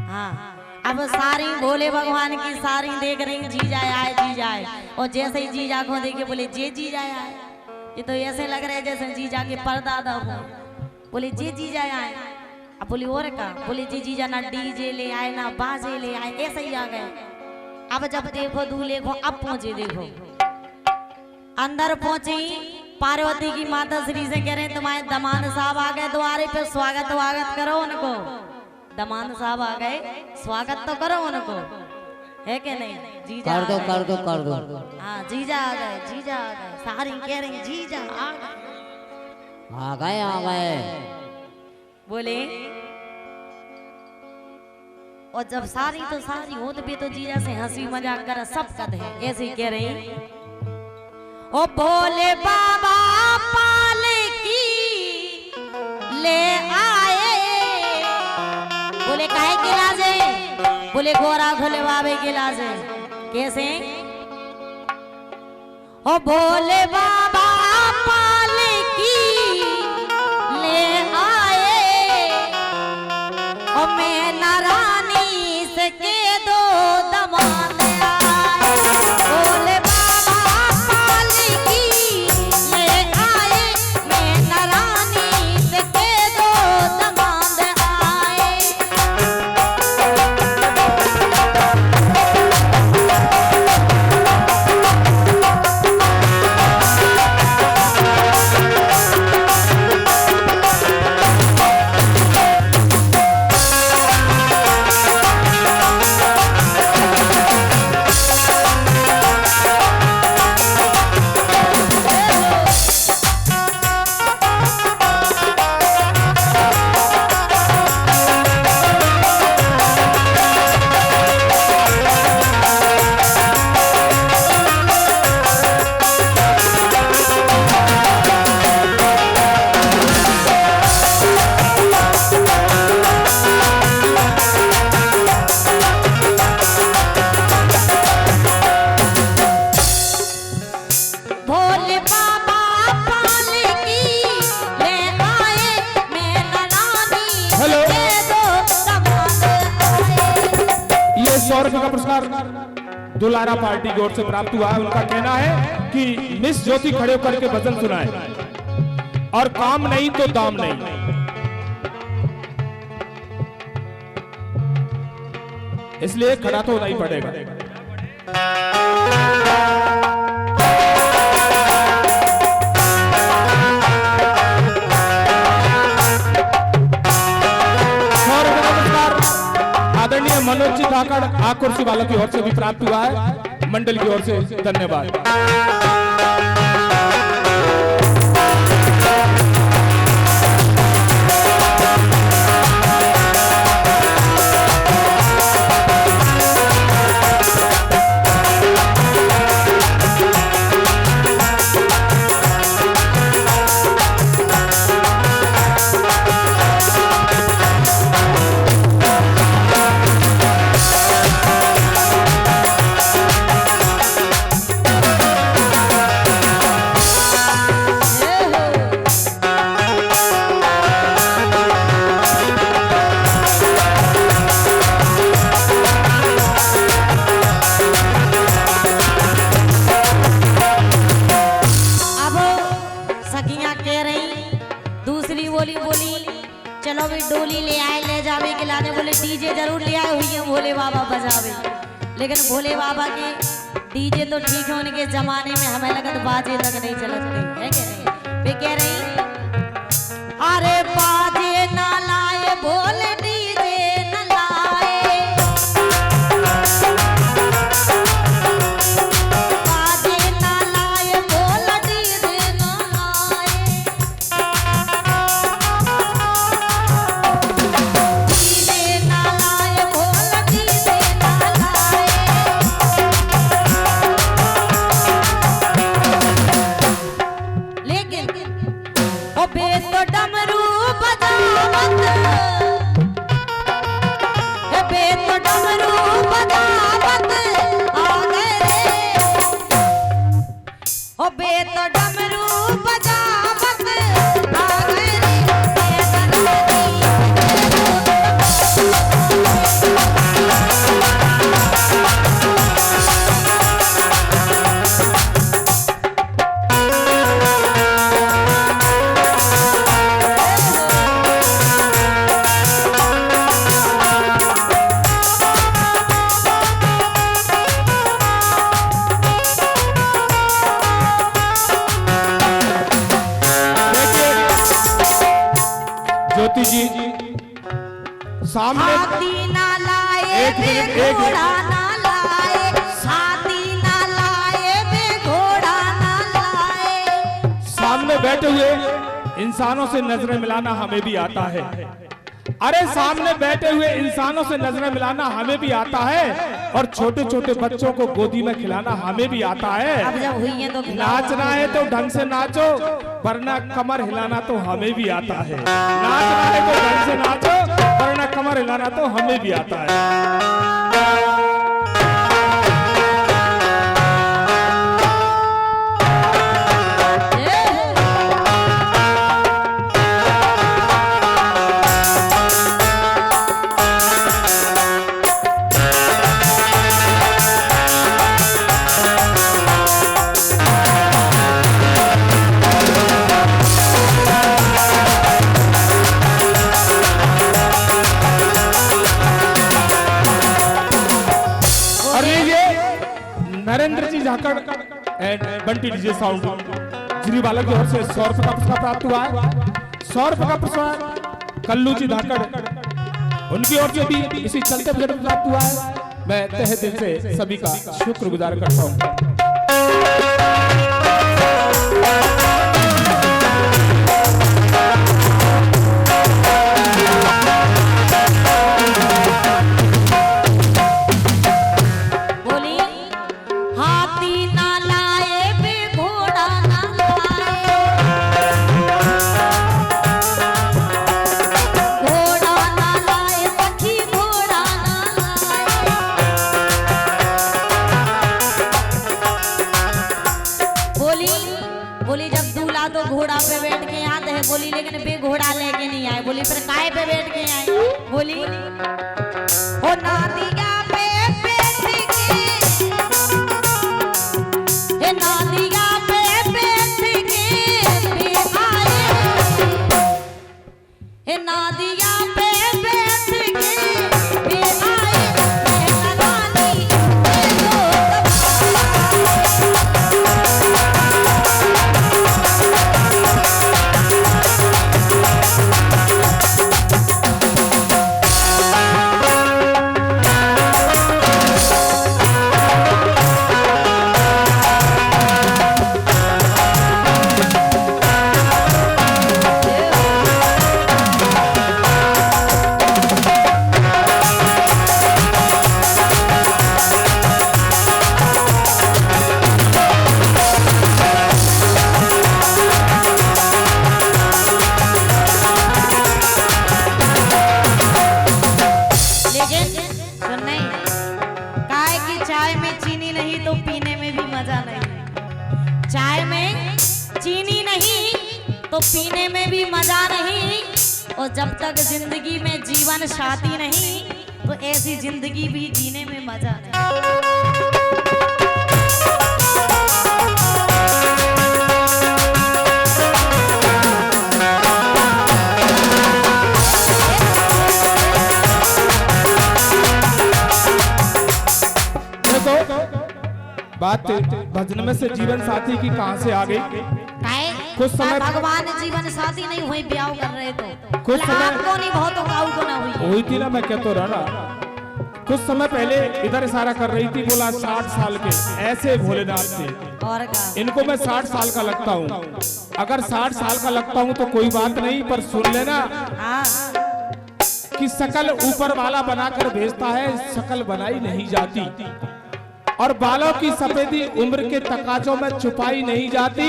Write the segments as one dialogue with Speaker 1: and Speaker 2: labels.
Speaker 1: हाँ अब सारी भोले भगवान की सारी देख रही जीजा आए जीजा आए, और जैसे ही जीजा को देखे बोले जे जीजा आए। ये तो ऐसे लग रहे जैसे जीजा के परदादा हो। बोले जे जीजा आए। अब बोली और का, बोले जी जीजा ना डीजे ले आए ना बाजे ले आए, ऐसे ही आ गए। अब जब देखो दूल्हे को, अब पहुंचे देखो अंदर पहुंची पार्वती की माता श्री से कह रहे तुम्हारे दमान साहब आ गए द्वारे पे, स्वागत वागत करो उनको। दमान साहब आ गए, स्वागत तो करो उनको, है कि नहीं? जीजा
Speaker 2: कर दो कर दो कर दो।
Speaker 1: हाँ जीजा आ गए, जीजा आ गए। सारी कह रही जीजा आ गए
Speaker 2: आ गए।
Speaker 1: बोले और जब सारी तो सारी हो तो भी तो जीजा से हंसी मजाक कर सब कद है, ऐसे कह रही ओ भोले बाबा पालकी ले आए। बोले काहे के लाजे? बोले गोरा भोले बाबे के लाजे। कैसे? ओ भोले बाबा पालकी ले आए, ओ मैं नारानी से के दो दमान आए। भोले बाबा पालकी ले आए, मैं नारानी से के दो दमान आए। भोले बाबा पालकी ले आए, मैं नारानी से दो दमान आए।
Speaker 3: ये 100 रुपए का पुरस्कार दुलारा पार्टी की ओर से प्राप्त हुआ है। उनका कहना है कि मिस ज्योति खड़े होकर के भजन सुनाए, और काम नहीं तो दाम नहीं। इसलिए खड़ा तो होना ही पड़ेगा। आदरणीय मनोज जी धाकड़ आकुर्सी वालों की ओर से भी प्राप्त हुआ है, मंडल की ओर से धन्यवाद।
Speaker 1: चलो भी डोली ले आए ले जावे के लाने, बोले डीजे जरूर ले आए हुई है भोले बाबा बजावे। लेकिन भोले बाबा के डीजे तो ठीक है, उनके जमाने में हमें लगा तो बाजे तक नहीं चलते है कि नहीं? वे कह रही अरे बाजे ना लाए भोले डीजे ना लाए, बाजे ना लाए भोले डीजे ना लाए, डीजे ना लाए भोले डीजे ना लाए। लेकिन ओ बेस तो डमरू बजावत, बेस तो डमरू बजावत आ गए, ओ बेस तो डमरू बजावत आ गए। हाथी ना लाए बे घोड़ा ना लाए, हाथी ना लाए बे घोड़ा ना लाए।
Speaker 3: सामने बैठे हुए इंसानों से नजरें मिलाना हमें भी आता है। अरे सामने बैठे हुए इंसानों से नजरें मिलाना हमें भी आता है, और छोटे छोटे बच्चों को गोदी में खिलाना हमें भी आता है।
Speaker 1: अब जब हुई है तो
Speaker 3: नाचना है तो ढंग से नाचो, वरना कमर हिलाना तो हमें भी आता है। नाचना है तो ढंग से नाचो, वरना कमर हिलाना तो हमें भी आता है। Narendra ji Jhakar and Bunty DJ sound जिरी वाला की ओर से 100 रुपए का पुरस्कार प्राप्त हुआ है। 100 रुपए का पुरस्कार कल्लू जी धाकड़ उनकी ओर से भी इसी चलते बजट प्राप्त हुआ है। मैं तहे दिल से सभी का शुक्रगुजार करता हूँ। बोली जब दूल्हा तो घोड़ा पे बैठ के आते हैं, बोली लेकिन बे घोड़ा लेके नहीं आए। बोली फिर काय पे बैठ के आए? बोली ओ नादिया पे बैठ के, हे नादिया पे बैठ के बे आए, हे नादिया पे बैठ के बे आए, रानी तो पीने में भी मजा नहीं, और जब तक जिंदगी में जीवन साथी नहीं तो ऐसी जिंदगी भी जीने में मजा नहीं। बात भजन में से जीवन साथी की कहां से आ गई? कुछ समय
Speaker 1: भगवान जीवन साथी नहीं हुई ब्याह कर रहे तो
Speaker 3: कुछ समय
Speaker 1: को नहीं बहुत गाँव को ना
Speaker 3: हुई थी ना। मैं कहता रहा कुछ समय पहले इधर इशारा कर रही थी, बोला 60 साल के ऐसे भोलेनाथ थे,
Speaker 1: और
Speaker 3: इनको मैं 60 साल का लगता हूँ। अगर 60 साल का लगता हूँ तो कोई बात नहीं, पर सुन लेना कि शकल ऊपर वाला बनाकर भेजता है, शकल बनाई नहीं जाती, और बालों की सफेदी उम्र के तकाजों में छुपाई नहीं जाती।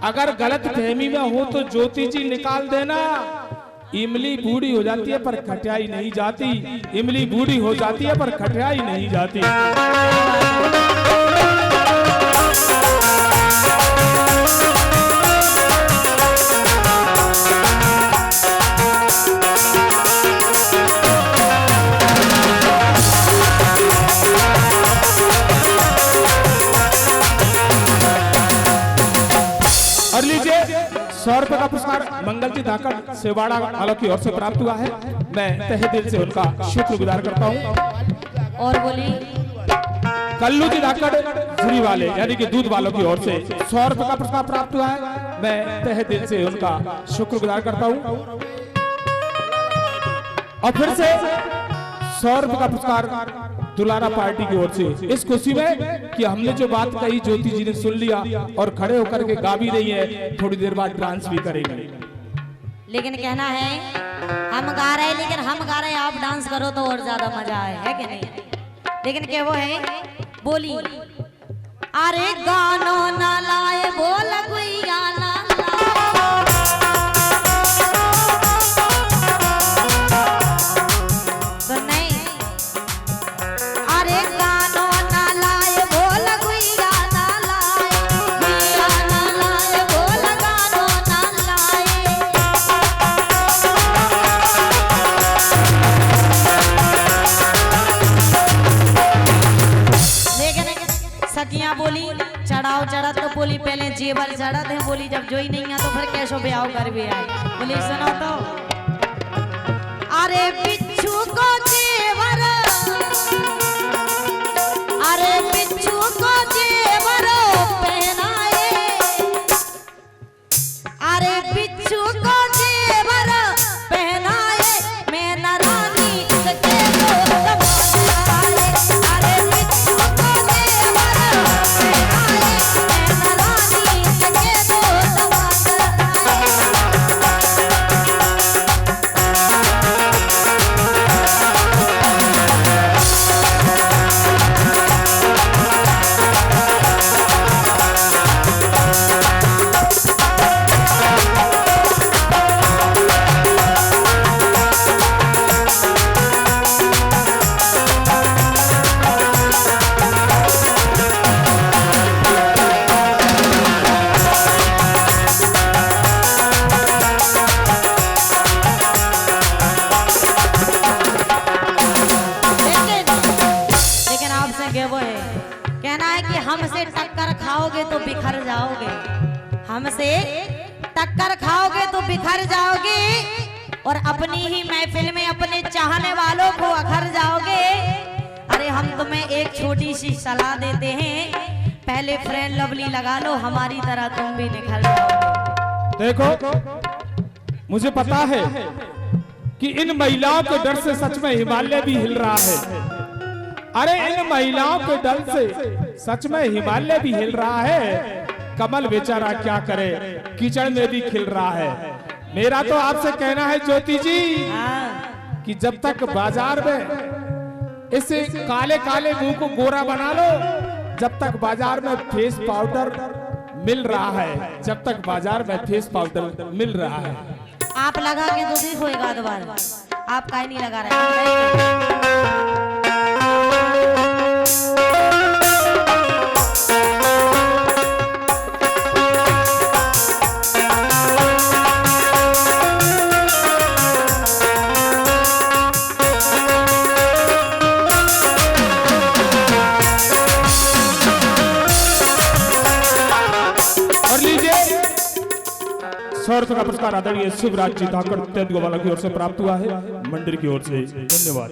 Speaker 3: अगर गलत फहमी में हो तो ज्योति जी निकाल देना। इमली बूढ़ी हो जाती है पर खटियाई नहीं जाती, इमली बूढ़ी हो जाती है पर खटियाई नहीं जाती। और लीजिए 100 रुपए का पुरस्कार मंगल जी धाकड़ सेवाड़ा वालों की ओर से प्राप्त हुआ है। मैं तहे दिल से उनका शुक्रगुजार करता हूँ।
Speaker 1: और बोली
Speaker 3: कल्लू जी धाकड़ जुरी वाले यानी कि दूध वालों की ओर से 100 रुपए का पुरस्कार प्राप्त हुआ है। मैं तहे दिल से उनका शुक्रगुजार करता हूँ। और फिर से 100 रुपए का पुरस्कार दुलारा पार्टी की ओर से, इस खुशी में कि हमने जो बात कही ज्योति जी ने सुन लिया और खड़े होकर के गा भी रही है, थोड़ी देर बाद डांस भी करेंगे।
Speaker 1: लेकिन कहना है हम गा रहे हैं, लेकिन हम गा रहे हैं, आप डांस करो तो और ज्यादा मजा आए, है कि नहीं? लेकिन क्या वो है बोली, अरे गानो ना लाए बोल कोई गाना तो नहीं, अरे गानो ना लाए बोल कोई गाना लाए, कोई गाना लाए बोल गानो ना लाए। सखियां बोली चढ़ाओ चढ़त तो बोली पहले जेवर चढ़त है, बोली जब जोई नहीं है तो फिर कैसो ब्याह कर भी आए। बोली सुनो तो, अरे बिच्छू को जेवर, अरे बिच्छू को जेवर पहनाए, अरे बिच्छू को जेवर पहनाए, मैं नारानी सके तो तमाशाए, अरे बिच्छू को जेवर पहनाए, मैं नारानी सके तो तमाशाए। कहना है कि हमसे टक्कर खाओगे तो बिखर जाओगे, हमसे टक्कर खाओगे तो बिखर जाओगे, और अपनी ही महफिल में अपने चाहने वालों को अखर जाओगे। अरे हम तुम्हें एक छोटी सी सलाह देते हैं, पहले फ्रेंड लवली लगा लो, हमारी तरह तुम भी निखर जाओगे।
Speaker 3: देखो मुझे पता है कि इन महिलाओं के डर से सच में हिमालय भी हिल रहा है। अरे इन महिलाओं के डर से सच में हिमालय भी हिल रहा है। कमल बेचारा क्या करे, कीचड़ में भी खिल रहा है। मेरा तो आपसे कहना है ज्योति जी कि जब तक बाजार में इस काले काले मुंह को गोरा बना लो, जब तक बाजार में फेस पाउडर मिल रहा है, जब तक बाजार में फेस पाउडर मिल रहा है।
Speaker 1: आप लगा के तो देखो एक आध बार, आप काहे नहीं लगा रहे?
Speaker 3: और लीजिए 100 रुपए का पुरस्कार आदरणीय शिवराज जी धाकड़ तेंद गोवाला की ओर से प्राप्त हुआ है, मंदिर की ओर से। धन्यवाद।